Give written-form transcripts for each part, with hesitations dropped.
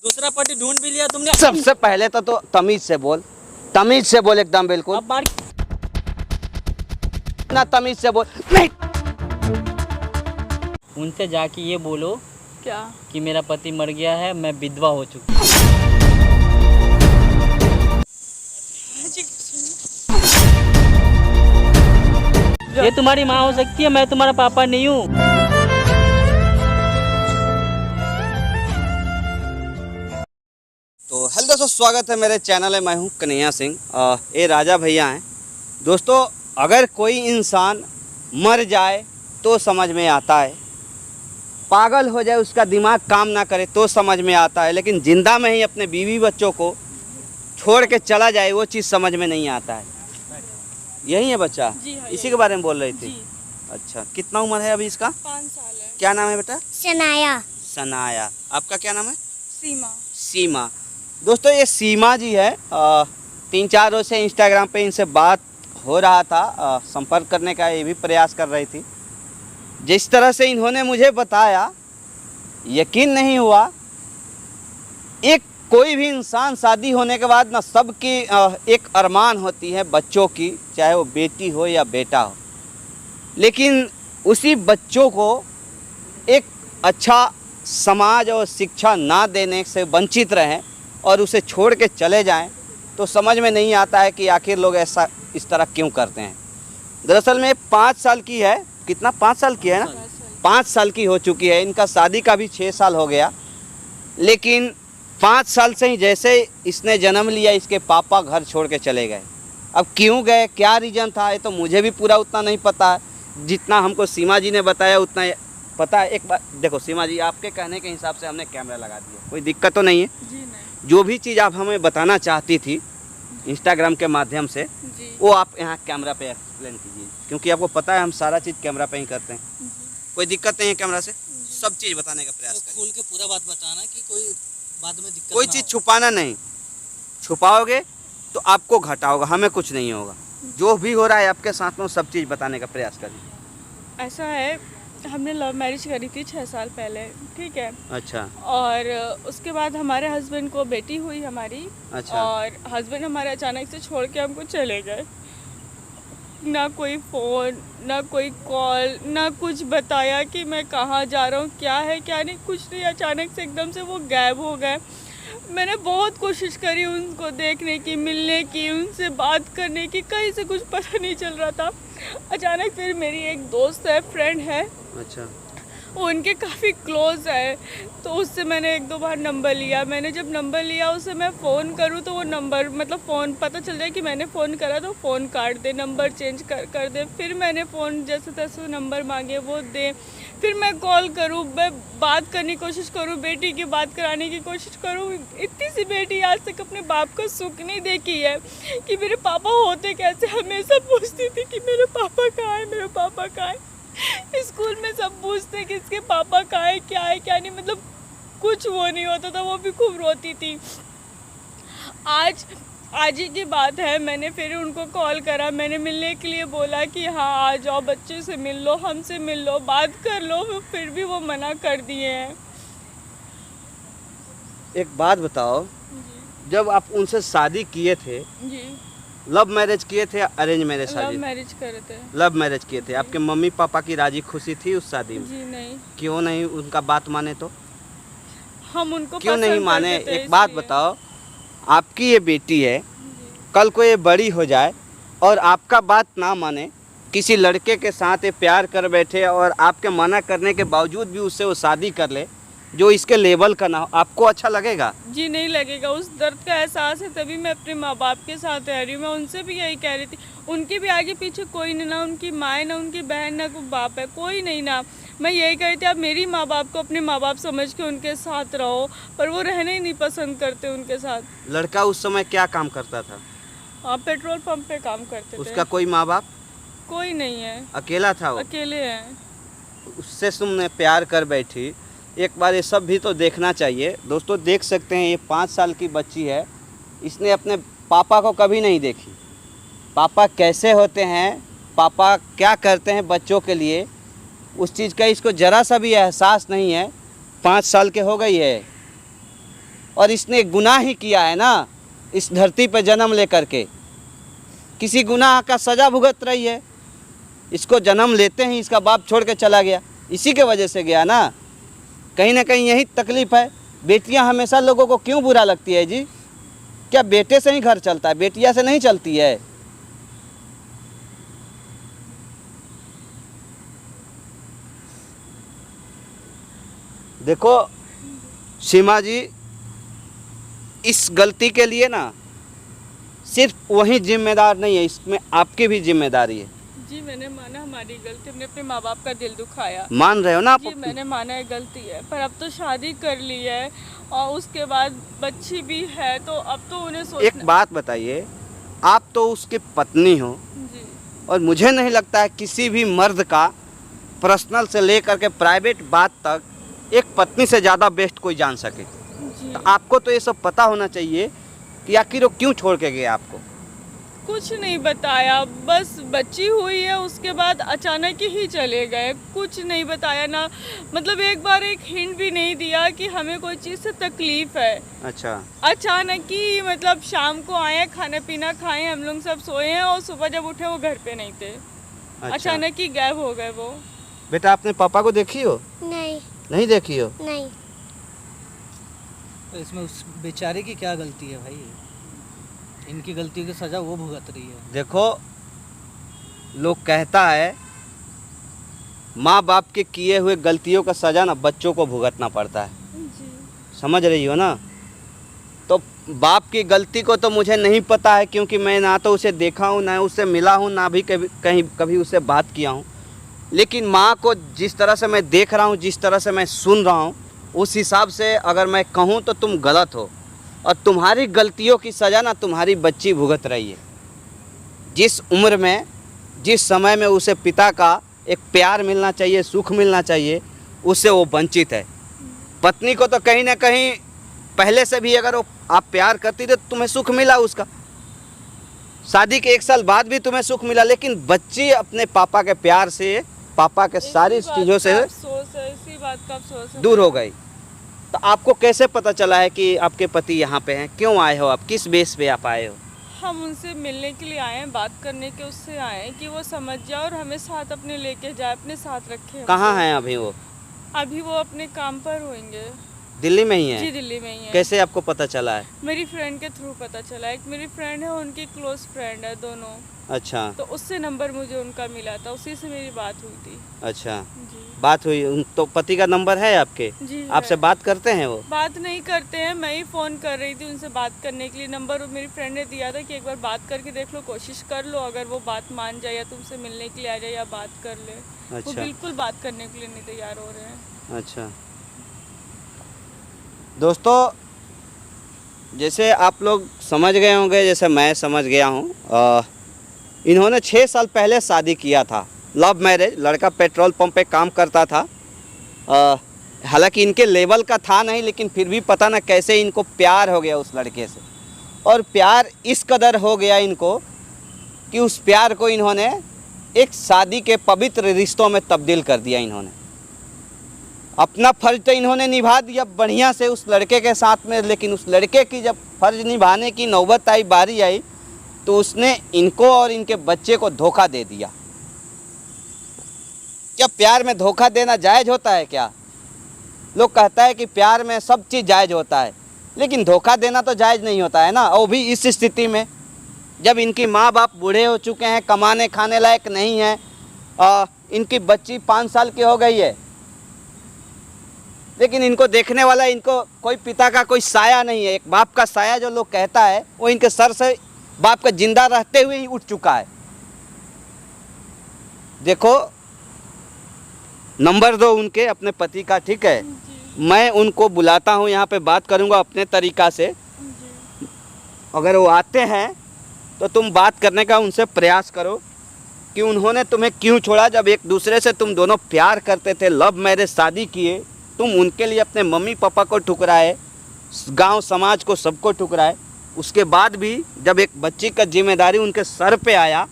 दूसरा पति ढूंढ भी लिया तुमने। सबसे पहले तो तमीज से बोल, तमीज से बोल, एकदम बिल्कुल अब मार ना, तमीज से बोल। नहीं, उनसे जाके ये बोलो क्या? कि मेरा पति मर गया है, मैं विधवा हो चुकी। ये तुम्हारी माँ हो सकती है, मैं तुम्हारा पापा नहीं हूँ। तो हेलो दोस्तों, स्वागत है मेरे चैनल में। मैं हूं कन्हैया सिंह। ये राजा भैया हैं। दोस्तों, अगर कोई इंसान मर जाए तो समझ में आता है, पागल हो जाए, उसका दिमाग काम ना करे तो समझ में आता है, लेकिन ज़िंदा में ही अपने बीवी बच्चों को छोड़ के चला जाए वो चीज़ समझ में नहीं आता है। यही है बच्चा? जी हाँ, इसी के बारे में बोल रही थी। जी। अच्छा, कितना उम्र है अभी इसका? 5 साल है। क्या नाम है बेटा? सनाया। सनाया। आपका क्या नाम है? सीमा। सीमा। दोस्तों, ये सीमा जी है। 3-4 रोज से इंस्टाग्राम पे इनसे बात हो रहा था, संपर्क करने का ये भी प्रयास कर रही थी। जिस तरह से इन्होंने मुझे बताया, यकीन नहीं हुआ। एक कोई भी इंसान शादी होने के बाद ना, सबकी एक अरमान होती है बच्चों की, चाहे वो बेटी हो या बेटा हो, लेकिन उसी बच्चों को एक अच्छा समाज और शिक्षा ना देने से वंचित रहें और उसे छोड़ के चले जाएं, तो समझ में नहीं आता है कि आखिर लोग ऐसा इस तरह क्यों करते हैं। दरअसल में 5 साल की है। कितना? 5 साल की है ना? 5 साल की हो चुकी है। इनका शादी का भी 6 साल हो गया, लेकिन 5 साल से ही जैसे इसने जन्म लिया, इसके पापा घर छोड़ के चले गए। अब क्यों गए, क्या रीज़न था, ये तो मुझे भी पूरा उतना नहीं पता है। जितना हमको सीमा जी ने बताया उतना पता है। एक बार देखो सीमा जी, आपके कहने के हिसाब से हमने कैमरा लगा दिया, कोई दिक्कत तो नहीं है? जी नहीं। जो भी चीज़ आप हमें बताना चाहती थी इंस्टाग्राम के माध्यम से, जी। वो आप यहाँ कैमरा पे एक्सप्लेन कीजिए, क्योंकि आपको पता है हम सारा चीज़ कैमरा पे ही करते हैं। कोई दिक्कत नहीं है, कैमरा से सब चीज़ बताने का प्रयास करें। खुल के पूरा बात बताना कि कोई बाद में दिक्कत कोई चीज़ छुपाना नहीं। छुपाओगे तो आपको घाटा होगा, हमें कुछ नहीं होगा। जो भी हो रहा है आपके साथ में, सब चीज़ बताने का प्रयास करिए। ऐसा है, हमने लव मैरिज करी थी 6 साल पहले, ठीक है। अच्छा और उसके बाद हमारे हस्बैंड को बेटी हुई हमारी। अच्छा। और हस्बैंड हमारे अचानक से छोड़ के हमको चले गए। ना कोई फ़ोन, ना कोई कॉल, ना कुछ बताया कि मैं कहाँ जा रहा हूँ, क्या है क्या नहीं, कुछ नहीं। अचानक से एकदम से वो गायब हो गए। मैंने बहुत कोशिश करी उनको देखने की, मिलने की, उनसे बात करने की, कहीं से कुछ पता नहीं चल रहा था। अचानक फिर मेरी एक दोस्त है, फ्रेंड है, अच्छा। वो उनके काफ़ी क्लोज़ है, तो उससे मैंने 1-2 बार नंबर लिया। मैंने जब नंबर लिया उससे मैं फ़ोन करूँ तो वो नंबर, मतलब फ़ोन पता चल जाए कि मैंने फ़ोन करा तो फ़ोन काट दे, नंबर चेंज कर दे। फिर मैंने फ़ोन जैसे तैसे नंबर मांगे, वो दे। फिर मैं कॉल करूँ, मैं बात करने की कोशिश करूँ, बेटी की बात कराने की कोशिश करूँ। इतनी सी बेटी आज तक अपने बाप का सुख नहीं देखी है कि मेरे पापा होते कैसे। हमेशा पूछती थी कि मेरे पापा कहाँ है, मेरे पापा कहाँ है। स्कूल में सब पूछते कि इसके पापा कहाँ है, क्या है क्या नहीं, मतलब कुछ वो नहीं होता था। वो भी खूब रोती थी। आज ही की बात है, मैंने फिर उनको कॉल करा, मैंने मिलने के लिए बोला कि हाँ आ जाओ, बच्चे से मिल लो, हमसे मिल लो, बात कर लो, फिर भी वो मना कर दिए हैं। एक बात बताओ, जब आप उनसे शादी किए थे, जी। लव मैरिज किए थे या अरेंज मैरिज? लव शादी मैरिज करे थे। लव मैरिज किए थे। आपके मम्मी पापा की राजी खुशी थी उस शादी में? जी नहीं। क्यों नहीं? उनका बात माने तो? हम उनको क्यों नहीं पसंद माने? करते थे एक बात इसलिए। बताओ, आपकी ये बेटी है, कल को ये बड़ी हो जाए और आपका बात ना माने, किसी लड़के के साथ ये प्यार कर बैठे और आपके मना करने के बावजूद भी उससे वो शादी कर ले जो इसके लेवल का ना हो, आपको अच्छा लगेगा? जी नहीं लगेगा। उस दर्द का एहसास है, तभी मैं अपने माँ बाप के साथ रह रही हूँ। मैं उनसे भी यही कह रही थी, उनके भी आगे पीछे कोई नहीं, ना उनकी माँ है, ना उनकी बहन, ना कोई बाप है, कोई नहीं ना। मैं यही कह रही थी, आप मेरी माँ बाप को अपने माँ बाप समझ के उनके साथ रहो, पर वो रहने ही नहीं पसंद करते उनके साथ। लड़का उस समय क्या काम करता था? आप पेट्रोल पंप पे काम करते थे। उसका कोई माँ बाप? कोई नहीं है, अकेला था वो? अकेले हैं। उससे तुमने प्यार कर बैठी। एक बार ये सब भी तो देखना चाहिए। दोस्तों, देख सकते हैं, ये 5 साल की बच्ची है, इसने अपने पापा को कभी नहीं देखी। पापा कैसे होते हैं, पापा क्या करते हैं बच्चों के लिए, उस चीज़ का इसको ज़रा सा भी एहसास नहीं है। 5 साल के हो गई है और इसने गुनाह ही किया है ना, इस धरती पे जन्म लेकर के किसी गुनाह का सज़ा भुगत रही है। इसको जन्म लेते ही इसका बाप छोड़ के चला गया, इसी के वजह से गया ना। कहीं ना कहीं यही तकलीफ़ है। बेटियां हमेशा लोगों को क्यों बुरा लगती है जी? क्या बेटे से ही घर चलता है, बेटिया से नहीं चलती है? देखो सीमा जी, इस गलती के लिए ना सिर्फ वही जिम्मेदार नहीं है, इसमें आपकी भी जिम्मेदारी है। जी मैंने माना हमारी गलती, हमने अपने माँ बाप का दिल दुखाया। मान रहे हो ना आप? जी मैंने माना है गलती है, पर अब तो शादी कर ली है और उसके बाद बच्ची भी है, तो अब तो उन्हें सोचना। एक बात बताइए, आप तो उसकी पत्नी हो जी और मुझे नहीं लगता है किसी भी मर्द का पर्सनल से लेकर के प्राइवेट बात तक एक पत्नी से ज़्यादा बेस्ट कोई जान सके। जी तो आपको तो ये सब पता होना चाहिए कि आखिर वो क्यों छोड़ के गया आपको। कुछ नहीं बताया, बस बच्ची हुई है उसके बाद अचानक ही चले गए। कुछ नहीं बताया ना, मतलब एक बार एक हिंट भी नहीं दिया कि हमें कोई चीज़ से तकलीफ है। अच्छा, अचानक ही मतलब शाम को आए, खाना पीना खाए, हम लोग सब सोए हैं और सुबह जब उठे वो घर पे नहीं थे। अच्छा। अचानक ही गायब हो गए वो। बेटा आपने पापा को देखी हो? नहीं नहीं देखी हो? नहीं। तो इसमें उस बेचारे की क्या गलती है भाई? इनकी गलती की सज़ा वो भुगत रही है। देखो, लोग कहता है माँ बाप के किए हुए गलतियों का सज़ा ना बच्चों को भुगतना पड़ता है। जी समझ रही हो ना? तो बाप की गलती को तो मुझे नहीं पता है, क्योंकि मैं ना तो उसे देखा हूँ, ना उससे मिला हूँ, ना भी कभी उससे बात किया हूँ। लेकिन माँ को जिस तरह से मैं देख रहा हूँ, जिस तरह से मैं सुन रहा हूँ, उस हिसाब से अगर मैं कहूँ तो तुम गलत हो और तुम्हारी गलतियों की सज़ा ना तुम्हारी बच्ची भुगत रही है। जिस उम्र में, जिस समय में उसे पिता का एक प्यार मिलना चाहिए, सुख मिलना चाहिए, उससे वो वंचित है। पत्नी को तो कहीं ना कहीं पहले से भी अगर वो आप प्यार करती तो तुम्हें सुख मिला, उसका शादी के 1 साल बाद भी तुम्हें सुख मिला, लेकिन बच्ची अपने पापा के प्यार से, पापा के सारी चीज़ों से इसी बात का अफसोस है। दूर हो गई। तो आपको कैसे पता चला है कि आपके पति यहाँ पे हैं? क्यों आए हो आप? किस बेस पे आप आए हो? हम उनसे मिलने के लिए आए हैं, बात करने के उससे आए हैं कि वो समझ जाए और हमें साथ अपने लेके जाए, अपने साथ रखे। कहाँ हैं अभी वो? अभी वो अपने काम पर होंगे। दिल्ली में ही जी है? दिल्ली में ही है। कैसे आपको पता चला है? मेरी फ्रेंड के थ्रू पता चला। एक मेरी फ्रेंड है, उनकी क्लोज फ्रेंड है दोनों, अच्छा तो उससे नंबर मुझे उनका मिला था, उसी से मेरी बात हुई थी। अच्छा, जी बात हुई तो पति का नंबर है आपके? जी आपसे है। बात करते हैं वो? बात नहीं करते हैं, मैं ही फ़ोन कर रही थी उनसे बात करने के लिए। नंबर मेरी फ्रेंड ने दिया था कि एक बार बात करके देख लो, कोशिश कर लो, अगर वो बात मान जाए या तुमसे मिलने के लिए आ जाए या बात कर ले। वो अच्छा बिल्कुल बात करने के लिए नहीं तैयार हो रहे हैं। अच्छा। दोस्तों, जैसे आप लोग समझ गए होंगे, जैसे मैं समझ गया हूँ, इन्होंने 6 साल पहले शादी किया था, लव मैरिज। लड़का पेट्रोल पंप पे काम करता था। हालांकि इनके लेवल का था नहीं, लेकिन फिर भी पता ना कैसे इनको प्यार हो गया उस लड़के से, और प्यार इस कदर हो गया इनको कि उस प्यार को इन्होंने एक शादी के पवित्र रिश्तों में तब्दील कर दिया। इन्होंने अपना फ़र्ज तो इन्होंने निभा दिया बढ़िया से उस लड़के के साथ में, लेकिन उस लड़के की जब फ़र्ज निभाने की नौबत आई, बारी आई, तो उसने इनको और इनके बच्चे को धोखा दे दिया। क्या प्यार में धोखा देना जायज़ होता है क्या? लोग कहता है कि प्यार में सब चीज़ जायज़ होता है, लेकिन धोखा देना तो जायज़ नहीं होता है ना। और भी इस स्थिति में जब इनकी माँ बाप बूढ़े हो चुके हैं, कमाने खाने लायक नहीं है, इनकी बच्ची 5 साल की हो गई है, लेकिन इनको देखने वाला, इनको कोई पिता का कोई साया नहीं है। एक बाप का साया जो लोग कहता है, वो इनके सर से बाप का जिंदा रहते हुए ही उठ चुका है। देखो, नंबर दो उनके अपने पति का, ठीक है? मैं उनको बुलाता हूँ, यहाँ पे बात करूँगा अपने तरीक़ा से। अगर वो आते हैं तो तुम बात करने का उनसे प्रयास करो कि उन्होंने तुम्हें क्यों छोड़ा। जब एक दूसरे से तुम दोनों प्यार करते थे, लव मैरिज शादी किए, तुम उनके लिए अपने मम्मी पापा को ठुकराए, गांव समाज को सबको ठुकराए। उसके बाद भी जब एक बच्ची का जिम्मेदारी उनके सर पे आया,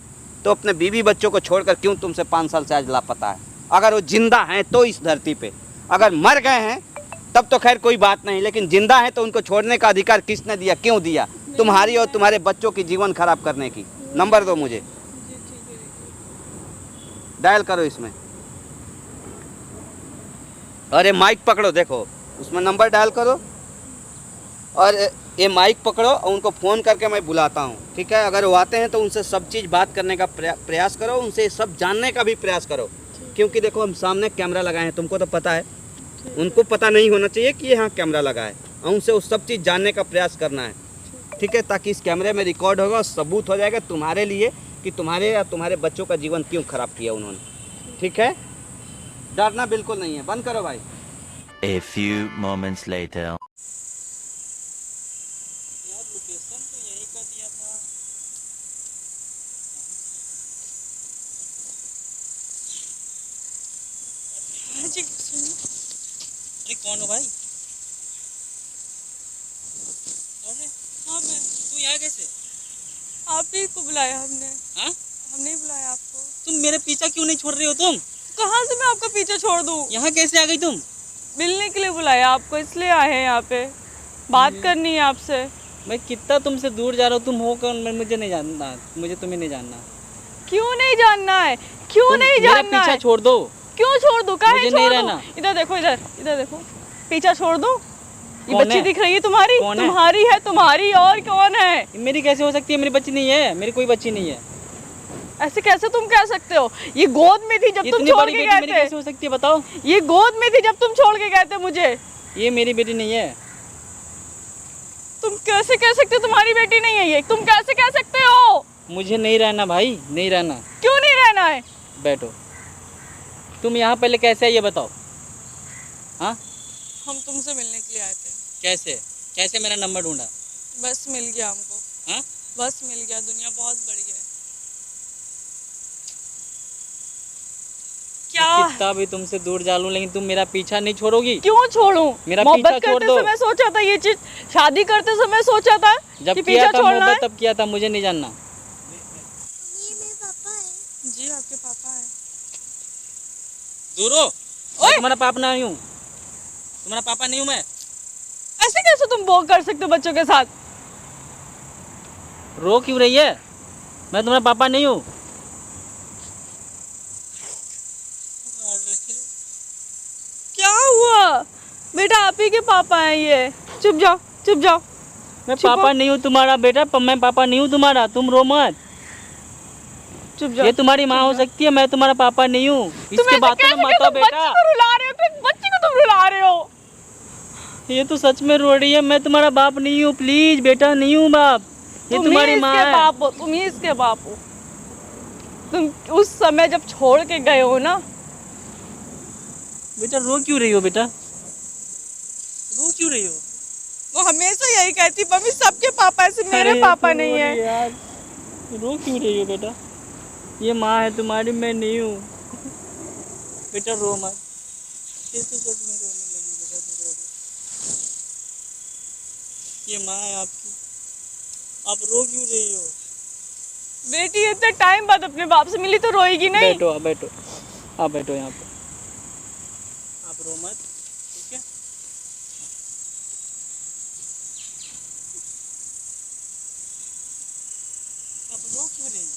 तो अपने बीवी बच्चों को छोड़कर क्यों तुमसे 5 साल से आज लापता है? अगर वो जिंदा हैं तो इस धरती पे, अगर मर गए हैं तब तो खैर कोई बात नहीं, लेकिन जिंदा है तो उनको छोड़ने का अधिकार किसने दिया, क्यों दिया? तुम्हारी और तुम्हारे बच्चों की जीवन खराब करने की। नंबर दो मुझे, जी ठीक है। डायल करो इसमें। अरे माइक पकड़ो, देखो उसमें नंबर डायल करो और ये माइक पकड़ो और उनको फ़ोन करके मैं बुलाता हूँ, ठीक है? अगर वो आते हैं तो उनसे सब चीज़ बात करने का प्रयास करो, उनसे सब जानने का भी प्रयास करो, क्योंकि देखो हम सामने कैमरा लगाए हैं, तुमको तो पता है, उनको पता नहीं होना चाहिए कि यहाँ कैमरा लगा है, और उनसे वो सब चीज़ जानने का प्रयास करना है, ठीक है? ताकि इस कैमरे में रिकॉर्ड होगा और सबूत हो जाएगा तुम्हारे लिए कि तुम्हारे या तुम्हारे बच्चों का जीवन क्यों खराब किया उन्होंने, ठीक है? डरना बिल्कुल नहीं है। बंद करो भाई। A few moments later. यार लोकेशन तो यहीं का दिया था। जी अरे कौन हो भाई? अरे हाँ मैं, तू यहाँ कैसे? आप ही को बुलाया हमने। हाँ? हम नहीं बुलाया आपको। तुम मेरे पीछा क्यों नहीं छोड़ रही हो तुम? कहाँ से मैं आपका पीछे छोड़ दूँ? यहाँ कैसे आ गई तुम? मिलने के लिए बुलाया आपको, इसलिए आए हैं यहाँ पे, बात करनी है आपसे। मैं कितना तुमसे दूर जा रहा हूँ, तुम हो कौन? मुझे नहीं जानना, मुझे तुम्हें नहीं जानना। क्यों नहीं जानना है? क्यों तुम नहीं मेरा जानना पीछा है? छोड़ दो। क्यों छोड़ दूँ? काहे मुझे छोड़ नहीं दूँ? रहना। इधर देखो, इधर देखो, पीछा छोड़ दूँ? ये कौन बच्ची है? दिख रही है तुम्हारी? कौन है? तुम्हारी है, तुम्हारी और कौन है? मेरी कैसे हो सकती है? मेरी बच्ची नहीं है, मेरी कोई बच्ची नहीं है। ऐसे कैसे तुम कह सकते हो? ये गोद में थी जब तुम इतनी छोड़ बड़ी के बेटी गए मेरी थे। कैसे हो सकती है बताओ? ये गोद में थी जब तुम छोड़ के गए थे मुझे। ये मेरी बेटी नहीं है। तुम कैसे कह सकते हो तुम्हारी बेटी नहीं है ये? तुम कैसे कह सकते हो? मुझे नहीं रहना भाई, नहीं रहना। क्यों नहीं रहना है? बैठो। तुम यहाँ पहले कैसे आई ये बताओ? हाँ? हम तुमसे मिलने के लिए आए थे। कैसे? कैसे मेरा नंबर ढूंढा? बस मिल गया हमको। हाँ? बस मिल गया, दुनिया बहुत बड़ी है। क्या? कितना भी तुमसे दूर जा लूं, लेकिन तुम मेरा पीछा नहीं छोड़ोगी। क्यों छोड़ूं? मेरा मोहब्बत पीछा छोड़ करते दो। समय सोचा था ये चीज, शादी करते समय सोचा था जब कि किया पीछा था छोड़ना है। मोहब्बत तब किया था, मुझे नहीं जानना। ये मेरे पापा है। जी आपके पापा हैं। दूर हो। मैं तुम्हारा पापा नहीं हूँ, तुम्हारा पापा नहीं हूँ मैं। ऐसे कैसे तुम वो कर सकते हो बच्चों के साथ? रो क्यों रही है? मैं तुम्हारा पापा नहीं हूँ। क्या हुआ? बेटा आप ही के पापा हैं ये। चुप जाओ, चुप जाओ। मैं चुप पापा हो। नहीं हूँ तुम्हारा बेटा, मैं पापा नहीं हूँ तुम्हारा, तुम रो मत। चुप जाओ। ये तुम्हारी माँ हो सकती है, मैं तुम्हारा पापा नहीं हूँ। तुम इसके ऐसे बातों में कैसे मत आओ तुम बेटा। बच्ची को रुला रहे हो? तुम बच्ची को तुम रुला रहे हो। ये तो सच में रो रही है। मैं तुम्हारा बाप नहीं हूँ, प्लीज बेटा, नहीं हूँ बाप। ये तुम तुम्हारी ही माँ इसके है। बाप हो, तुम ही इसके बाप हो। तुम उस समय जब छोड़ के गए हो ना, बेटा रो क्यों रही हो? बेटा रो क्यों रही हो? वो हमेशा यही कहती मम्मी सबके पापा ऐसे, मेरे अरे पापा तुम नहीं रो है। रही यार, रो क्यों रही हो बेटा? ये माँ है तुम्हारी, मैं नहीं हूँ। बेटा रो मत। ये तो सच में रोने लगी बेटा, तो रो मत। ये माँ है आपकी, आप रो क्यों रही हो? बेटी इतने टाइम बाद अपने बाप से मिली तो रोएगी नहीं? बैठो आप, बैठो आप, बैठो यहाँ पे। आप रो मत, ठीक है? आप रो क्यों रही हो?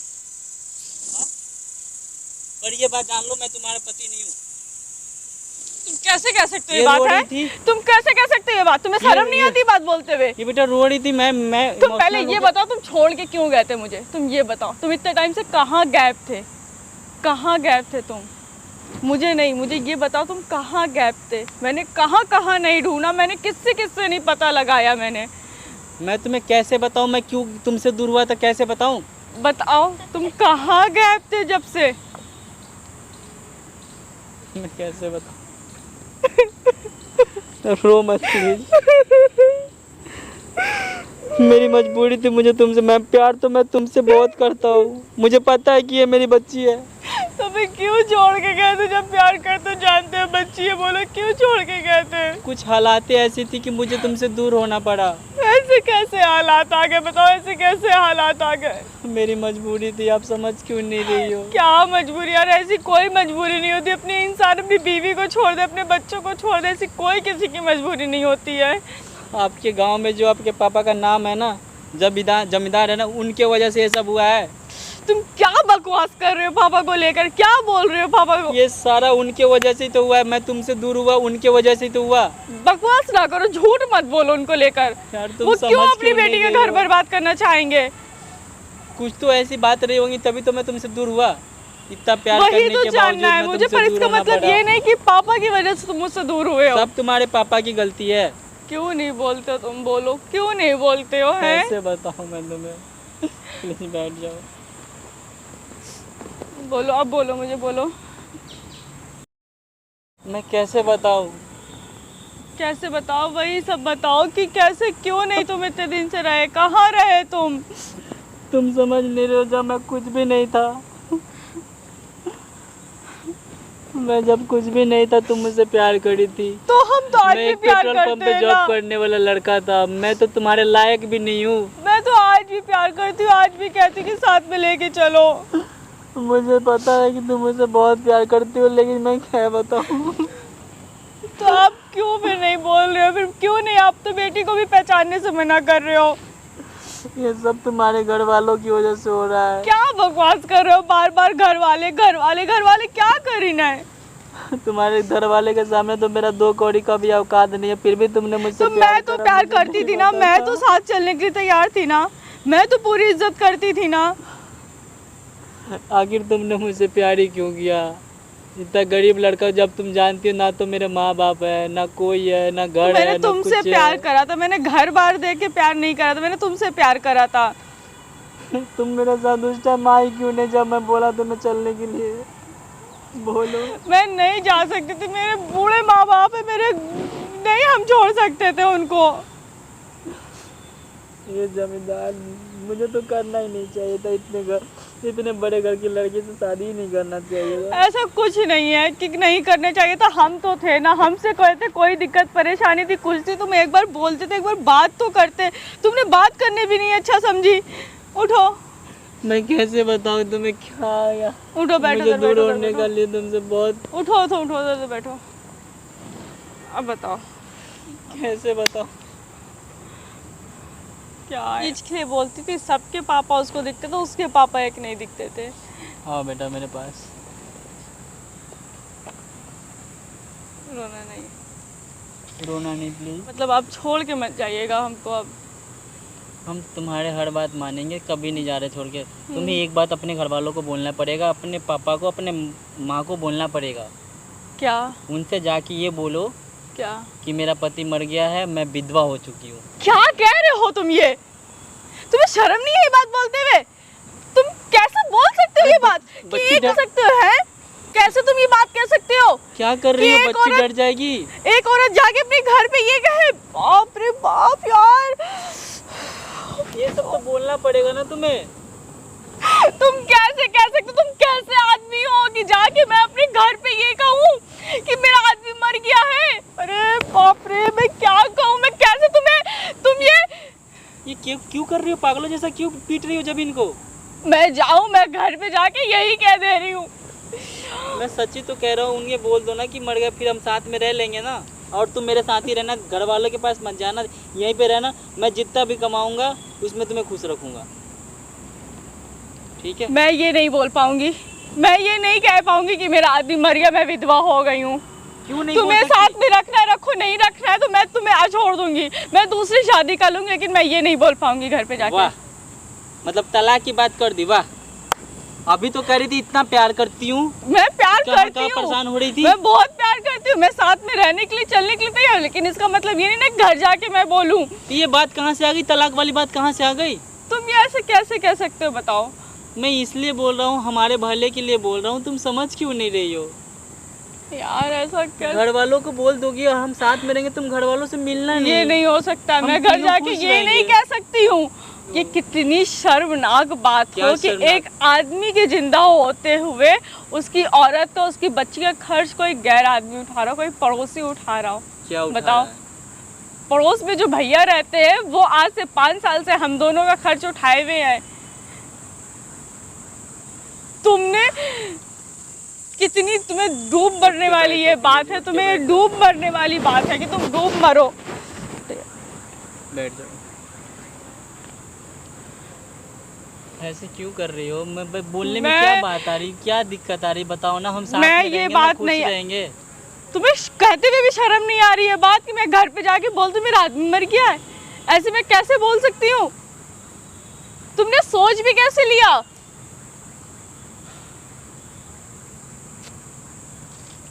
हाँ? पर ये बात जान लो, मैं तुम्हारा पति नहीं हूँ। तुम कैसे कह सकते हो ये ये बात रो रही है? थी। तुम कैसे कह सकते हो ये बात? तुम्हें शर्म नहीं आती बात बोलते हुए? ये बेटा रो रही थी, मैं तुम पहले emotional ये हो गया। बताओ, तुम छोड़ के क्यों गए थे मुझे? तुम ये बताओ, तुम इतने टाइम से कहाँ गैप थे? कहाँ गैप थे तुम? मुझे नहीं, मुझे ये बताओ तुम कहाँ गैप थे? मैंने कहाँ कहाँ नहीं ढूंढा, मैंने किससे किससे नहीं पता लगाया मैंने। मैं तुम्हें कैसे बताऊँ? मैं क्यों तुमसे दूर हुआ था, कैसे बताऊँ? बताओ तुम कहाँ गैप थे जब से? मैं कैसे बताऊँ? रो मत प्लीज। मेरी मजबूरी थी, मुझे तुमसे, मैं प्यार तो मैं तुमसे बहुत करता हूँ। मुझे पता है कि ये मेरी बच्ची है। तो फिर क्यों छोड़ के गए थे? जब प्यार करते जानते हो बच्ची है, बोलो क्यों छोड़ के गए थे? कुछ हालातें ऐसी थी कि मुझे तुमसे दूर होना पड़ा। ऐसी ऐसे कैसे हालात आ गए, बताओ ऐसे कैसे हालात आ गए? मेरी मजबूरी थी, आप समझ क्यों नहीं रही हो? क्या मजबूरी यार, ऐसी कोई मजबूरी नहीं होती। अपने इंसान अपनी बीवी को छोड़ दे, अपने बच्चों को छोड़ दे, ऐसी कोई किसी की मजबूरी नहीं होती है। आपके गांव में जो आपके पापा का नाम है ना, जमींदार है ना, उनके वजह से ये सब हुआ है। तुम क्या बकवास कर रहे हो पापा को लेकर, क्या बोल रहे हो पापा को? ये सारा उनके वजह से ही तो हुआ है। मैं तुमसे दूर हुआ उनके वजह से ही तो हुआ। बकवास ना करो, झूठ मत बोलो उनको लेकर। यार तुम वो समझ क्यों अपनी क्यों बेटी नहीं का रही घर हो? बर्बाद करना चाहेंगे? कुछ तो ऐसी बात रही होंगी, तभी तो मैं तुमसे दूर हुआ। इतना प्यार वही करने तो के जानना है बावजूद मुझे, मैं पर तुमसे इसका दूर होना मतलब पड़ा। ये नहीं कि पापा की वजह से तुम मुझसे दूर हुए हो। सब तुम्हारे पापा की गलती है। क्यों नहीं बोलते हो तुम, बोलो क्यों नहीं बोलते हो? हैं कैसे बताऊं मैं तुम्हें? प्लीज बैठ जाओ। बोलो, अब बोलो, मुझे बोलो। मैं कैसे बताऊं? कैसे बताओ, वही सब बताओ कि कैसे, क्यों नहीं तुम इतने दिन से रहे, कहाँ रहे तुम? तुम समझ नहीं रहे हो, जब मैं कुछ भी नहीं था, मैं जब कुछ भी नहीं था तुम मुझसे प्यार करी थी। तो हम तो आज मैं भी एक प्यार पेट्रोल पंप करते पे हैं जॉब ना। करने वाला लड़का था। मैं तो तुम्हारे लायक भी नहीं हूँ। मैं तो आज भी प्यार करती हूँ, आज भी कहती हूँ कि साथ में लेके चलो। मुझे पता है कि तुम मुझसे बहुत प्यार करती हो, लेकिन मैं क्या बताऊँ? तो आप क्यों फिर नहीं बोल रहे हो? फिर क्यों नहीं, आप तो बेटी को भी पहचानने से मना कर रहे हो। ये सब तुम्हारे घर वालों की वजह से हो रहा है। क्या बकवास कर रहे हो बार बार? घर वाले घर वाले घर वाले, क्या करी ना है? तुम्हारे घर वाले के सामने तो मेरा 2 कौड़ी का भी औकात नहीं है, फिर भी तुमने मुझसे तो मैं तो करा, प्यार मुझे करती नहीं थी ना, पता मैं था। तो साथ चलने के लिए तैयार थी ना, मैं तो पूरी इज्जत करती थी ना। आखिर तुमने मुझसे प्यार ही क्यों किया? इतना गरीब लड़का, जब तुम जानती हो ना तो मेरे माँ बाप है, ना कोई है, ना घर मैंने है, ना तुमसे कुछ प्यार है। करा था, मैंने घर बार देख के प्यार नहीं करा था, मैंने तुमसे प्यार करा था। तुम मेरे साथ उस टाइम आई क्यों नहीं जब मैं बोला तुम्हें चलने के लिए? बोलो। मैं नहीं जा सकती थी, मेरे बूढ़े माँ बाप है मेरे, नहीं हम छोड़ सकते थे उनको। ये जमींदार, मुझे तो करना ही नहीं चाहिए था। इतने बड़े घर की लड़की से शादी ही नहीं करना चाहिए था। ऐसा कुछ नहीं है कि नहीं करने चाहिए था, हम तो थे ना, हमसे कहते कोई दिक्कत परेशानी थी कुछ थी, तुम एक बार बोलते थे, एक बार बात तो करते। तुमने बात करने भी नहीं अच्छा समझी। उठो, मैं कैसे बताऊं तुम्हें क्या आया? उठो, बैठो, मुझे उधर दूर बैठो, होने उधर का लिए तुमसे बहुत। उठो, उठो, उठो, उधर बैठो। अब बताओ कैसे बताऊं? क्या इसलिए बोलती थी सबके पापा उसको दिखते थे, उसके पापा एक नहीं दिखते थे। हाँ बेटा, मेरे पास। रोना नहीं, रोना नहीं प्लीज। मतलब आप छोड़ के मत जाइएगा हमको। अब हम तुम्हारे हर बात मानेंगे, कभी नहीं जा रहे छोड़ के। तुम्हें एक बात अपने घर वालों को बोलना पड़ेगा, अपने पापा को, अपने माँ को बोलना पड़ेगा। क्या उनसे जाके ये बोलो क्या कि मेरा पति मर गया है, मैं विधवा हो चुकी हूँ। क्या कह रहे हो तुम? ये तुम्हें शर्म नहीं है ये बात बोलते हुए? तुम कैसे बोल सकते हो ये बाप? कि बच्ची ये डर- कह सकते हो? है कैसे तुम ये बात कह सकते हो? क्या कर रही कि हो? एक बच्ची औरत- डर जाएगी। एक औरत जाके अपने घर पे ये कहे, बाप रे बाप यार। ये सब तो बोलना पड़ेगा ना तुम्हें। तुम कैसे कह सकते हो? तुम कैसे आदमी हो कि जाके मैं अपने घर पे ये कहूँ कि मेरा आदमी मर गया है? अरे बाप रे, मैं क्या कहूँ? मैं कैसे तुम ये क्यों कर रही हो? पागलों जैसा क्यों पीट रही हो जमीन को? मैं जाऊँ, मैं घर पे जाके यही कह दे रही हूँ। मैं सच्ची तो कह रहा हूँ। उन्हें बोल दो ना कि मर गया, फिर हम साथ में रह लेंगे ना। और तुम मेरे साथ ही रहना, घर वालों के पास मत जाना, यहीं पे रहना। मैं जितना भी कमाऊंगा उसमें तुम्हें खुश रखूंगा, ठीक है? मैं ये नहीं बोल पाऊंगी, मैं ये नहीं कह पाऊंगी कि मेरा आदमी मर गया, मैं विधवा हो गई हूँ। क्यों नहीं तुम्हें बोल सकती? साथ में रखना है रखो, नहीं रखना है तो मैं तुम्हें आज छोड़ दूंगी, मैं दूसरी शादी कर लूंगी, लेकिन मैं ये नहीं बोल पाऊंगी घर पे जाके। वाह, मतलब तलाक की बात कर दी। वाह, अभी तो कह रही थी इतना प्यार करती हूँ। मैं प्यार करती कहाँ हूँ, परेशान हो रही थी? मैं बहुत प्यार करती हूँ, मैं साथ में रहने के लिए चलने के लिए तैयार हूँ, लेकिन इसका मतलब ये नहीं ना घर जाके मैं बोलूँ। ये बात कहाँ से आ गई? तलाक वाली बात कहाँ से आ गई? तुम ये ऐसे कैसे कह सकते हो बताओ? मैं इसलिए बोल रहा हूँ, हमारे भले के लिए बोल रहा हूँ। तुम समझ क्यों नहीं रही हो? यार ऐसा क्या? घर वालों को बोल दोगी और हम साथ में रहेंगे, तुम घर वालों से मिलना नहीं। ये नहीं हो सकता। हम मैं घर तीनों जाके खुश ये नहीं रहेंगे। कह सकती हूँ। ये कितनी शर्मनाक बात क्या हो कि शर्मनाक? एक आदमी के जिंदा होते हुए उसकी औरत का, उसकी बच्ची का खर्च कोई गैर आदमी उठा रहा हो, कोई पड़ोसी उठा रहा हो। क्या उठा बताओ। रहा है? पड़ोस में जो भैया रहते हैं वो आज से 5 साल से हम दोनों का खर्च उठाए हुए हैं। तुमने कितनी, तुम्हें डूब मरने वाली ये बात है, तुम्हें डूब मरने वाली बात है कि तुम डूब मरो। बैठ जाओ। ऐसे क्यों कर रही हो? मैं बोलने में क्या बात आ रही, क्या दिक्कत आ रही, बताओ ना। हम साथ में रहेंगे, बात खुश नहीं रहेंगे। तुम्हें कहते हुए भी शर्म नहीं आ रही है बात कि मैं घर पे जाके बोल दूं मेरा आदमी मर गया है? ऐसे मैं कैसे बोल सकती हूँ? तुमने सोच भी कैसे लिया?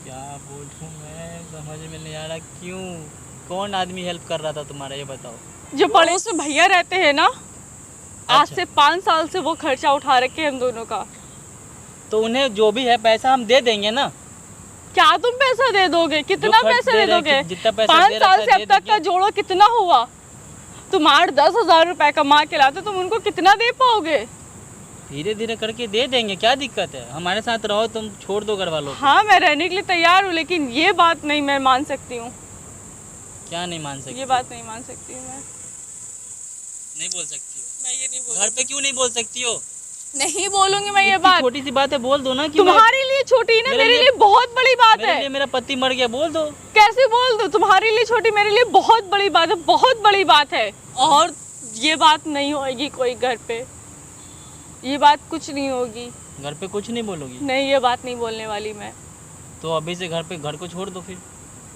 क्या बोलूं मैं, समझ में नहीं आ रहा। क्यों, कौन आदमी हेल्प कर रहा था तुम्हारा, ये बताओ। जो पड़ोस में भैया रहते हैं ना, आज से 5 साल से वो खर्चा उठा रखे हम दोनों का। तो उन्हें जो भी है पैसा हम दे देंगे ना। क्या तुम पैसा दे दोगे? कितना पैसा दे दोगे? जितना पैसा 5 साल से अब तक का जोड़ो कितना हुआ? तुम 8-10 हज़ार रुपए कमा के लाते, तुम उनको कितना दे पाओगे? धीरे धीरे करके दे देंगे, क्या दिक्कत है? हमारे साथ रहो, तुम छोड़ दो घर वालों को। हाँ, मैं रहने के लिए तैयार हूँ, लेकिन ये बात नहीं मैं मान सकती हूँ। क्या नहीं मान सकती? ये बात नहीं मान सकती हूँ मैं। नहीं बोल सकती हो? मैं ये नहीं बोल, घर पे क्यों नहीं बोल सकती हो? नहीं बोलूंगी मैं ये बात। छोटी सी बात है, बोल दो ना। कि तुम्हारे लिए छोटी ना, मेरे लिए बहुत बड़ी बात है। मेरा पति मर गया, बोल दो। कैसे बोल दो? तुम्हारे लिए छोटी, मेरे लिए बहुत बड़ी बात है, बहुत बड़ी बात है। और ये बात नहीं होगी कोई घर पे, ये बात कुछ नहीं होगी। घर पे कुछ नहीं बोलोगी? नहीं, ये बात नहीं बोलने वाली मैं। तो अभी से घर को छोड़ दो, फिर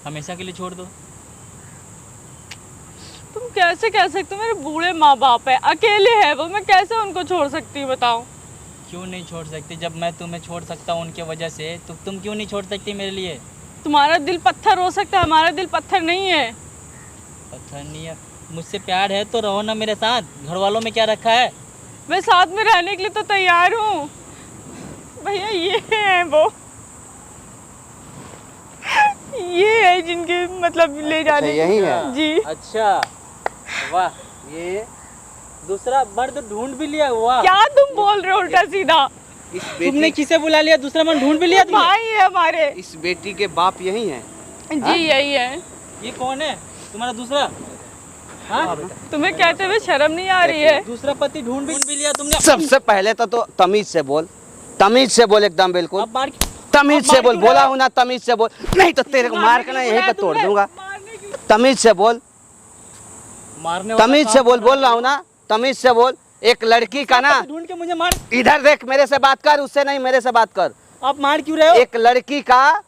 हमेशा के लिए छोड़ दो। तुम कैसे कह सकते हो? मेरे बूढ़े माँ बाप है, अकेले है वो, मैं कैसे उनको छोड़ सकती हूँ बताओ? क्यों नहीं छोड़ सकती? जब मैं तुम्हें छोड़ सकता हूँ उनके वजह से, तो तुम क्यों नहीं छोड़ सकती मेरे लिए? तुम्हारा दिल पत्थर हो सकता है, हमारा दिल पत्थर नहीं है। पत्थर नहीं है? मुझसे प्यार है तो रहो ना मेरे साथ। घर वालों में क्या रखा है? मैं साथ में रहने के लिए तो तैयार हूँ भैया। ये है वो, ये है जिनके मतलब ले जाने। यही है? जी। अच्छा, वाह। ये दूसरा मर्द ढूंढ भी लिया? वाह। क्या तुम बोल रहे हो उल्टा सीधा? तुमने किसे बुला लिया? दूसरा मर्द ढूंढ भी लिया तुमने? भाई है हमारे। इस बेटी के बाप यही हैं? जी यही है। ये कौन है तुम्हारा दूसरा? हाँ, तुम्हें कहते हुए शर्म नहीं आ रही है? दूसरा पति ढूंढ भी लिया तुमने? सबसे पहले तो तमीज से बोल, तमीज से बोल, एकदम बिल्कुल अब मार तमीज से बोल। बोला हूँ ना, तमीज से बोल, नहीं तो तेरे को मार के ना यहीं पे तोड़ दूंगा। तमीज से बोल, मारने तमीज से बोल, बोल रहा हूँ ना, तमीज से बोल। एक लड़की का ना, ढूंढ के मुझे मार। इधर देख, मेरे से बात कर, उससे नहीं, मेरे से बात कर। आप मार क्यों रहे हो? एक लड़की का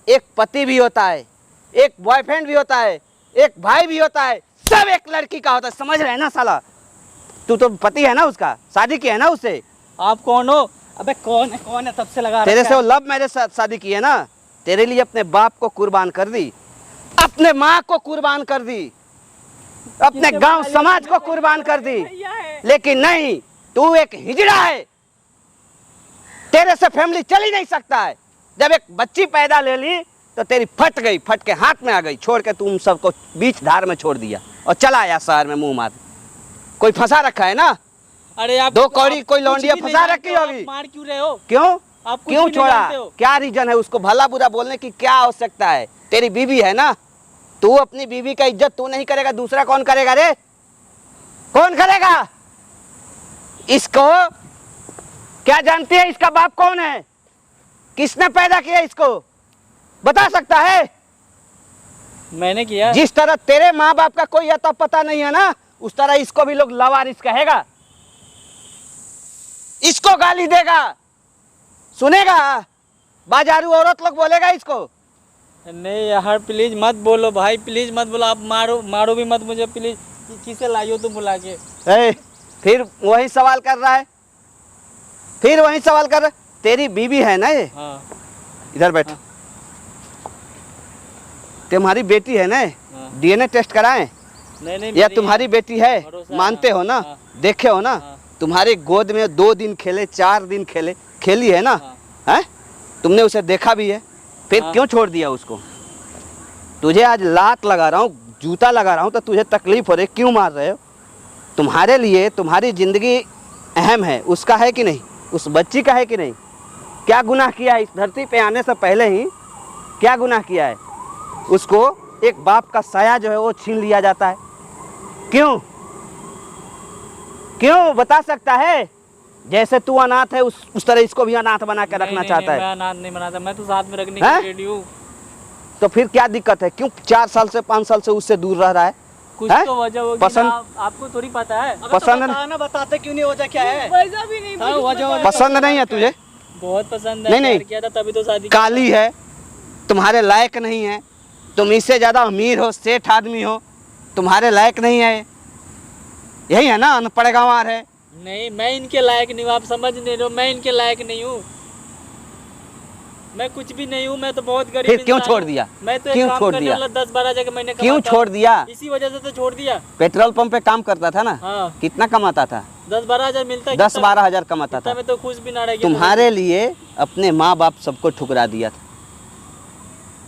एक पति भी होता है, एक बॉयफ्रेंड भी होता है, एक भाई भी होता है, सब एक लड़की का होता है, समझ रहे हैं ना साला? तू तो पति है ना उसका, शादी की है ना उससे। आप कौन हो? अबे कौन है तब से लगा तेरे रखा से वो है? लव मैरिज शादी की है ना, तेरे लिए अपने बाप को कुर्बान कर दी, अपने माँ को कुर्बान कर दी, अपने गांव समाज को कुर्बान कर दी, लेकिन नहीं, तू एक हिजड़ा है, तेरे से फैमिली चल ही नहीं सकता है। जब एक बच्ची पैदा ले ली तो तेरी फट गई, फट के हाथ में आ गई, छोड़ के तुम सबको बीच धार में छोड़ दिया और चला आया शहर में मुंह मार। कोई फंसा रखा है ना? अरे आप दो कौड़ी कोई कुछ लौंडिया भी नहीं फंसा जानते रखी हो, होगी। आप मार क्यों रहे हो? क्यों? आप कुछ क्यों भी नहीं छोड़ा? जानते हो। क्या रीजन है? उसको भला बुरा बोलने की क्या आवश्यकता है? तेरी बीवी है ना, तू अपनी बीवी का इज्जत तू नहीं करेगा, दूसरा कौन करेगा रे? कौन करेगा? इसको क्या जानती है? इसका बाप कौन है? किसने पैदा किया इसको? बता सकता है? मैंने किया? जिस तरह तेरे माँ बाप का कोई अता पता नहीं है ना, उस तरह इसको भी लोग लवारिस कहेगा, इसको गाली देगा, सुनेगा, बाजारू औरत लोग बोलेगा इसको। नहीं यार, प्लीज मत बोलो भाई, प्लीज मत बोलो। आप मारो भी मत मुझे प्लीज। किसे लाई हो तुम बुला के? फिर वही सवाल कर रहा है, फिर वही सवाल कर रहा है। तेरी बीवी है ना ये? हाँ। इधर बैठ। हाँ। तुम्हारी बेटी है ना? हाँ। डीएनए टेस्ट कराएं? नहीं या तुम्हारी बेटी है? भरोसा मानते है। हो ना? हाँ। देखे हो ना? हाँ। तुम्हारी गोद में 2 दिन खेले, 4 दिन खेले, खेली है ना? हैं? तुमने उसे देखा भी है, फिर हाँ। क्यों छोड़ दिया उसको? तुझे आज लात लगा रहा हूँ, जूता लगा रहा हूँ, तो तुझे तकलीफ हो रही, क्यों मार रहे हो? तुम्हारे लिए तुम्हारी जिंदगी अहम है, उसका है कि नहीं? उस बच्ची का है कि नहीं? क्या गुनाह किया है इस धरती पे आने से पहले ही? क्या गुनाह किया है? उसको एक बाप का साया जो है वो छीन लिया जाता है? क्यों? क्यों बता सकता है? जैसे तू अनाथ है उस तरह इसको भी अनाथ बना के रखना चाहता है। मैं अनाथ नहीं बनाता, मैं तो साथ में रखने हैं? के रेडी हूँ। तो फिर क्या दिक्कत है? क्यों 4 साल से 5 साल से उससे दूर रह रहा है? कुछ हैं? तो वजह होगी पसंद- ना, आपको थोड़ी पता है। पसंद ना बताते क्यों नहीं, वजह क्या है? वजह भी नहीं हाँ, मुझे वजह- पता है। पसंद नहीं है तुझे? बहुत पसंद है, नहीं, नहीं। प्यार किया था तभी तो शादी काली है, तुम्हारे लायक नहीं है, तुम इससे ज़्यादा अमीर हो, सेठ आदमी हो, तुम्हारे लायक नहीं है। यही है ना, अनपढ़ गंवार है। नहीं, मैं इनके लायक नहीं हूँ, आप समझ नहीं रहे हो, मैं इनके लायक नहीं हूँ। मैं कुछ भी नहीं हूँ, मैं तो बहुत गरीब फिर क्यों इंसान छोड़ हूँ। दिया? मैं तो क्यों एक काम छोड़ करने दिया? वाला 10-12 जगह मैंने क्यों छोड़ दिया? इसी वजह से तो छोड़ दिया। पेट्रोल पंप पे काम करता था ना? हाँ, कितना कमाता था? 10-12 हजार मिलता है। 10-12 हजार कमाता था। मैं तो खुश भी ना रह गया। तुम्हारे लिए अपने माँ बाप सबको ठुकरा दिया था।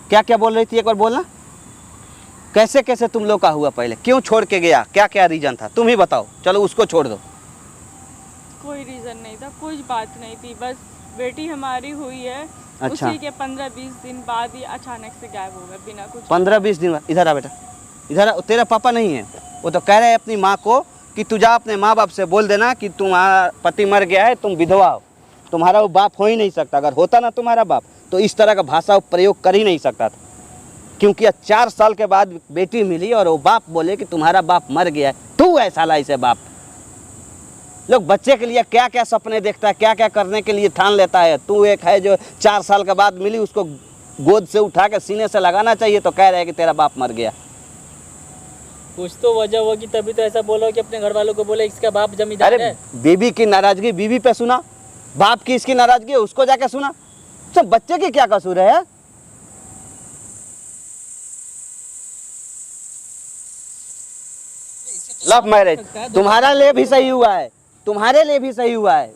क्या क्या बोल रही थी, एक बार बोलना। कैसे कैसे तुम लोग का हुआ पहले? क्यों छोड़ के गया? क्या क्या रीजन था? तुम ही बताओ। चलो उसको छोड़ दो। कोई रीजन नहीं था, कुछ बात नहीं थी, बस बेटी हमारी हुई है। अच्छा। उसी के 15-20 दिन बाद ही अचानक से गायब हो गए बिना कुछ। 15-20 दिन बाद? इधर आ बेटा, इधर आ। तेरा पापा नहीं है, वो तो कह रहे हैं अपनी माँ को कि तू जा अपने माँ बाप से बोल देना कि तुम्हारा पति मर गया है, तुम विधवा हो, तुम्हारा वो बाप हो ही नहीं सकता। अगर होता ना तुम्हारा बाप तो इस तरह का भाषा प्रयोग कर ही नहीं सकता था। क्योंकि 4 साल के बाद बेटी मिली और वो बाप बोले कि तुम्हारा बाप मर गया है। तू है साला इसे बाप। लोग बच्चे के लिए क्या क्या सपने देखता है, क्या क्या करने के लिए ठान लेता है। तू एक है जो 4 साल के बाद मिली, उसको गोद से उठा के सीने से लगाना चाहिए, तो कह रहे हैं कि तेरा बाप मर गया। कुछ तो वजह होगी तभी तो ऐसा बोलो कि अपने घर वालों को बोले इसका बाप जमींदार अरे है। बीबी की नाराजगी बीबी पे सुना, बाप की इसकी नाराजगी उसको जाके सुना। सब बच्चे की क्या कसूर है? लव मैरिज तुम्हारा लिए भी सही हुआ है, तुम्हारे लिए भी सही हुआ है।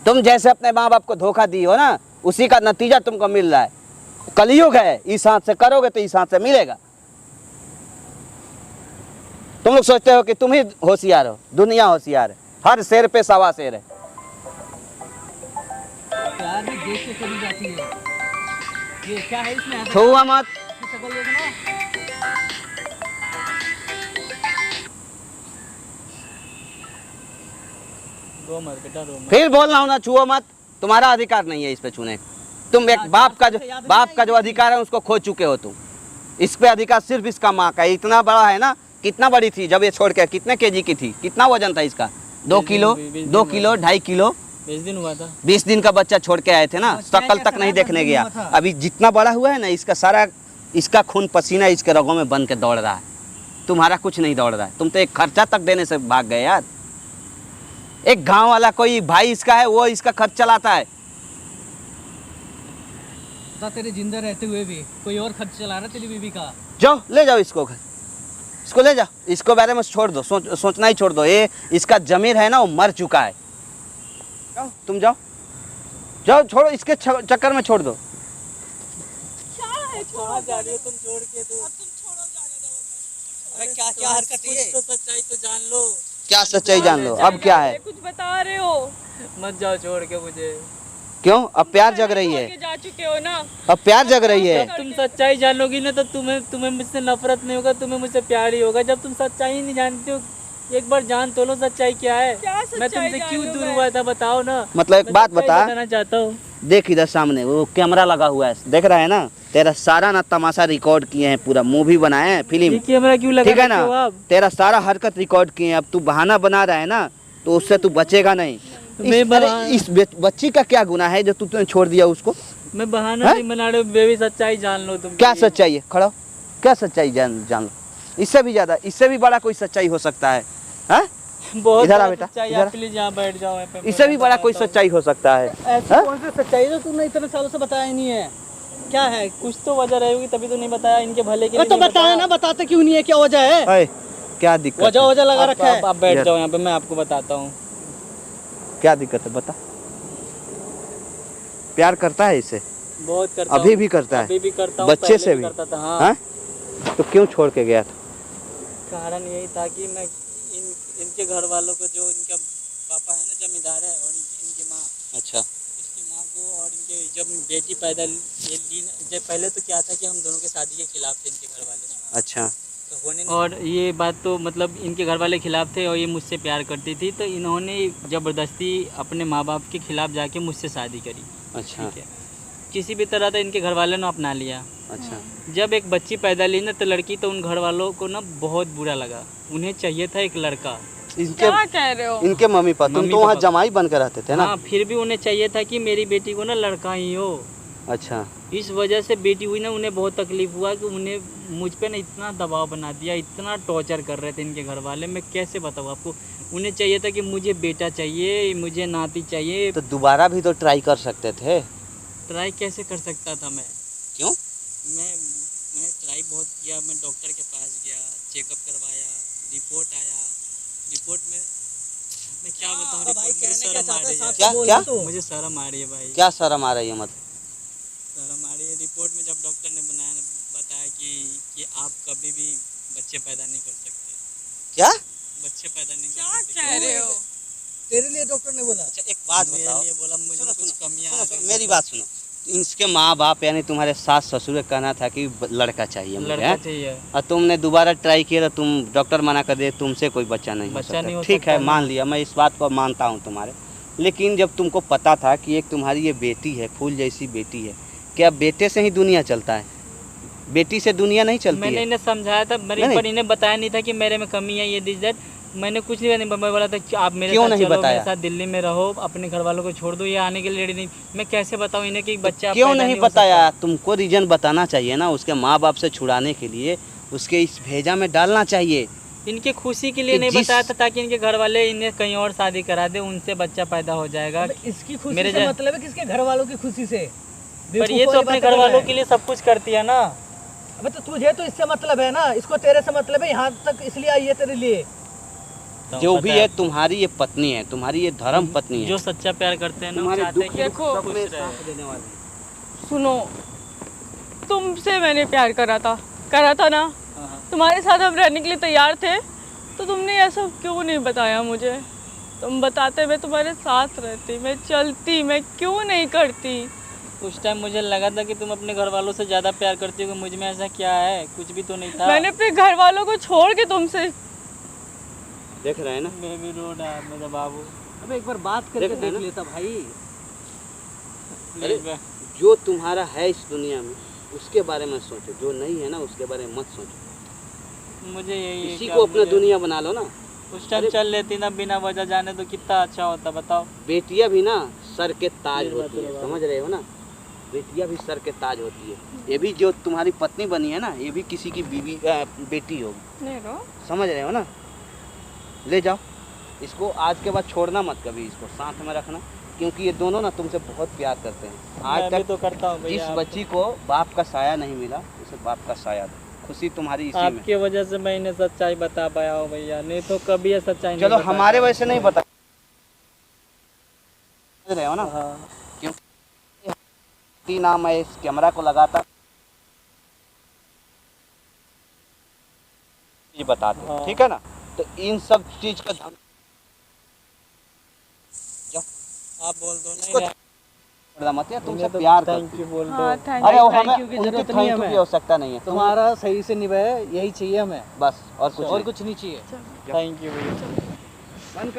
तुम जैसे अपने माँ बाप को धोखा दी हो ना, उसी का नतीजा तुमको मिल रहा है। कलयुग है, इस हाथ से करोगे तो इस हाथ से मिलेगा। तुम लोग सोचते हो कि तुम ही होशियार हो, दुनिया होशियार है। हर शेर पे सवा शेर है। प्यार भी देख के चली जाती है। ये क्या है इसमें? ऐसा छुआ मत। शक्ल देखना। रो मत बेटा, रो मत। फिर बोल रहा हूँ ना, छुओ मत। तुम्हारा अधिकार नहीं है इस पे छूने का। तुम एक बाप का जो अधिकार है उसको खो चुके हो तुम। इस पे अधिकार सिर्फ इसका माँ का है। इतना बड़ा है ना, कितना बड़ी थी जब ये छोड़ के? कितने केजी की थी? कितना वजन था इसका? 2 किलो, 2 किलो, 2.5 किलो। 20 दिन हुआ था। 20 दिन का बच्चा छोड़ के आए थे ना, शक्ल तक नहीं देखने गया। अभी जितना बड़ा हुआ है ना, इसका सारा इसका खून पसीना इसके रगों में बन के दौड़ रहा है। तुम्हारा कुछ नहीं दौड़ रहा है। तुम तो एक खर्चा तक देने से भाग गए यार। एक गांव वाला कोई भाई इसका है, वो इसका खर्च चलाता है। बता, तेरे जिंदा रहते हुए भी कोई और खर्च चला रहा तेरी बीवी का? जाओ ले जाओ इसको घर, इसको ले जाओ। इसको बारे में छोड़ दो, सोचना ही छोड़ दो। ये इसका जमीर है ना, वो मर चुका है। जाओ तुम, जाओ जाओ, छोड़ो इसके चक्कर में छोड़ दो। कहाँ जा रही हो तुम छोड़ के? तो अरे क्या क्या हरकत है? तो सच्चाई तो जान लो। क्या सच्चाई जान लो? अब क्या है? कुछ बता रहे हो? मत जाओ छोड़ के मुझे। क्यों? अब प्यार जग रही है, छोड़ के जा चुके हो ना। अब प्यार जग रही है। तुम सच्चाई जानोगी ना तो तुम्हें मुझसे नफरत नहीं होगा, तुम्हें मुझसे प्यार ही होगा। जब तुम सच्चाई नहीं जानते हो, एक बार जान तो लो सच्चाई क्या है। क्या सच्चाई मैं तुमसे जान क्यों लूं दूर मैं? हुआ था बताओ ना। मतलब एक मैं बात सच्चाई बता, बताना चाहता हूँ। देख इधर सामने वो कैमरा लगा हुआ है, देख रहा है ना? तेरा सारा ना तमाशा रिकॉर्ड किए हैं, पूरा मूवी बनाए हैं, ये फिल्म। कैमरा क्यों लगा ठीक है रखे हो ना? आप? तेरा सारा हरकत रिकॉर्ड किए हैं। अब तू बहाना बना रहा है ना, तो उससे तू बचेगा नहीं। इस बच्ची का क्या गुनाह है जो तूने छोड़ दिया उसको? मैं बहाना नहीं बना रहा हूँ, बेबी सच्चाई जान लो तुम। क्या सच्चाई है? खड़ा हो। क्या सच्चाई जान लो? इससे भी ज्यादा, इससे भी बड़ा कोई सच्चाई हो सकता है? हाँ? बहुत इधर आ बड़ा बेटा, सच्चाई है, इधर आ। प्लीज यहाँ बैठ जाओ यहाँ पे। इससे भी बड़ा कोई सच्चाई हो सकता है? ऐसी हाँ? कौन सी सच्चाई जो तूने इतने सालों से बताया ही नहीं है? क्या है? कुछ तो वजह रहेगी तभी तो नहीं बताया, इनके भले के अरे लिए तो नहीं बताया ना, बताते क्यों नहीं है? क्या वजह है? अरे, क्या दिक्कत वजह है? वजह लगा रखा है। आप बैठ इधर। जाओ यहाँ पे, मैं आपको बताता हूँ। क्या दिक्कत है बता। प्यार करता है इसे? बहुत करता अभी हूँ। भी करता है? अभी भी करता हूँ, बच्चे पहले से भी? करता था। हाँ। हाँ? तो क्यों छोड़ के गया था? कारण यही था कि मैं इनके घर वालों को, जो इनका पापा है ना जमींदार है और इनकी माँ, अच्छा। इसकी माँ को और इनके जब बेटी पैदा ये ली जब पहले तो क्या था कि हम दोनों के शादी के खिलाफ थे इनके घर वाले, अच्छा तो होने नहीं। और ये बात तो मतलब इनके घर वाले खिलाफ थे और ये मुझसे प्यार करती थी, तो इन्होंने ज़बरदस्ती अपने माँ बाप के खिलाफ जाके मुझसे शादी करी। अच्छा ठीक है, किसी भी तरह से इनके घर वालों ने अपना लिया। अच्छा जब एक बच्ची पैदा ली ना तो लड़की, तो उन घर वालों को ना बहुत बुरा लगा, उन्हें चाहिए था एक लड़का। इनके क्या कह रहे हो? इनके मम्मी पापा तुम मम्मी तो वहाँ पापा। जमाई बन कर रहते थे ना? हाँ, फिर भी उन्हें चाहिए था कि मेरी बेटी को ना लड़का ही हो। अच्छा इस वजह से बेटी हुई ना, उन्हें बहुत तकलीफ हुआ कि उन्हें मुझ पे ना इतना दबाव बना दिया, इतना टॉर्चर कर रहे थे इनके घर वाले, मैं कैसे बताऊँ आपको। उन्हें चाहिए था कि मुझे बेटा चाहिए, मुझे नाती चाहिए। तो दोबारा भी तो ट्राई कर सकते थे। ट्राई कैसे कर सकता था मैं? क्यों? मैं ट्राई बहुत किया, मैं डॉक्टर के पास गया, चेकअप करवाया, रिपोर्ट आया, रिपोर्ट में मैं क्या बताऊँ, भाई मुझे कहने क्या शर्म आ चाहता रही है, है, साफ क्या- तो बोल क्या? तू। मुझे शर्म आ रही है भाई, क्या शर्म आ रही है मतलब? शर्म आ रही है। रिपोर्ट में जब डॉक्टर ने बताया कि आप कभी भी बच्चे पैदा नहीं कर सकते, क्या? बच्चे पैदा नहीं कर क्या सकते। कह रहे हो? तेरे लिए डॉक्टर ने बोला? अच्छा एक बात मेरे बताओ, लिए बोला, मुझे सुनो, कुछ सुनो, कमियां सुनो, आ सुनो, गई। मेरी बात सुनो। इसके माँ बाप यानी तुम्हारे सास ससुर का कहना था कि लड़का चाहिए मुझे, लड़का हैं? चाहिए, और तुमने दोबारा ट्राई किया तो तुम डॉक्टर मना कर दे, तुमसे कोई बच्चा नहीं हो बच्चा सकता। नहीं हो ठीक सकता है, ना। मान लिया, मैं इस बात को मानता हूँ तुम्हारे। लेकिन जब तुमको पता था कि एक तुम्हारी ये बेटी है, फूल जैसी बेटी है, क्या बेटे से ही दुनिया चलता है? बेटी से दुनिया नहीं चलती मैंने है? इन्हें समझाया था, नहीं। पर इन्हें बताया नहीं था कि मेरे में कमी है, ये दिस दैट। मैंने कुछ नहीं बोला था कि आप मेरे क्यों साथ नहीं चलो, बताया? मेरे साथ दिल्ली में रहो, अपने घर वालों को छोड़ दो, ये आने के लिए रेडी नहीं। मैं कैसे बताऊं इन्हें कि बच्चा क्यों पैदा नहीं हो बताया? सकता? तुमको रीजन बताना चाहिए ना, उसके माँ बाप से छुड़ाने के लिए उसके इस भेजा में डालना चाहिए। इनके खुशी के लिए कि नहीं जिस- बताया था, ताकि इनके घर वाले इन्हें कहीं और शादी करा दे, उनसे बच्चा पैदा हो जाएगा। अबे इसकी खुशी मेरे से जा- मतलब है किसके घर वालों की खुशी से? पर ये तो अपने घर वालों के लिए सब कुछ करती है ना। अबे तो तुझे तो इससे मतलब है ना, इसको तेरे से मतलब है, यहाँ तक इसलिए आई है तेरे लिए। तो जो पता भी है तुम्हारी ये पत्नी है, तुम्हारी ये धर्म पत्नी है। जो सच्चा प्यार करते हैं ना, वो तुम्हारे चाहते हैं दुख कि देखो, सब में खुश साथ रहे। देने वाले हैं। सुनो, तुमसे मैंने प्यार करा था ना, हाँ। तुम्हारे साथ हम रहने के लिए तैयार थे, तो तुमने ऐसा क्यों नहीं बताया मुझे? तुम बताते, मैं तुम्हारे साथ रहती, मैं चलती, मैं क्यों नहीं करती? उस टाइम मुझे लगा था कि तुम अपने घर वालों से ज़्यादा प्यार करती हो, मुझ में ऐसा क्या है, कुछ भी तो नहीं था। मैंने अपने घर वालों को छोड़ के तुमसे। देख रहे हैं ना? बेबी रो रहा है मेरा बाबू। अबे एक बार बात करके देख देख ना। लेता भाई। अरे जो तुम्हारा है इस दुनिया में उसके बारे में सोचो, जो नहीं है ना उसके बारे में मत सोचो। मुझे यही है इसी कि को आप अपना मुझे दुनिया बना लो ना। उस टाइम चल लेती ना बिना वजह जाने, तो कितना अच्छा होता बताओ। बेटियां भी ना सर के ताज ये बात होती है, तो समझ रहे हो ना? बेटियां भी सर के ताज होती है। ये भी जो तुम्हारी पत्नी बनी है ना, ये भी किसी की बीवी बेटी होगी, नहीं रो। समझ रहे हो ना? ले जाओ इसको, आज के बाद छोड़ना मत कभी, इसको साथ में रखना, क्योंकि ये दोनों ना तुमसे बहुत प्यार करते हैं। आज मैं भी तक तो करता हूँ जिस भैया। बच्ची को बाप का साया नहीं मिला, उसे बाप का साया दो। खुशी तुम्हारी इसी में। आपकी वजह से मैं इन्हें सच्चाई बता पाया हूँ भैया, नहीं तो कभी ये सच्चाई चलो नहीं बता हमारे पाया। वैसे नहीं बता, समझ रहे हो ना? हाँ। क्योंकि ना मैं इस कैमरा को लगाता ये बताते, हाँ। ठीक है ना? तो इन सब चीज का ध्यान आप बोल दो इसको ना छोड़ना मत यार, तुमसे इन्हें तो प्यार थैंक करती यू है। बोल दो। हाँ, थैंक अरे यू। वो thank हमें you की उनकी जरूरत नहीं है thank you की हमें। आवश्यकता नहीं है। तुम्हारा सही से निभाए, यही चाहिए हमें, बस और कुछ और नहीं। कुछ नहीं चाहिए। थैंक यू भैया।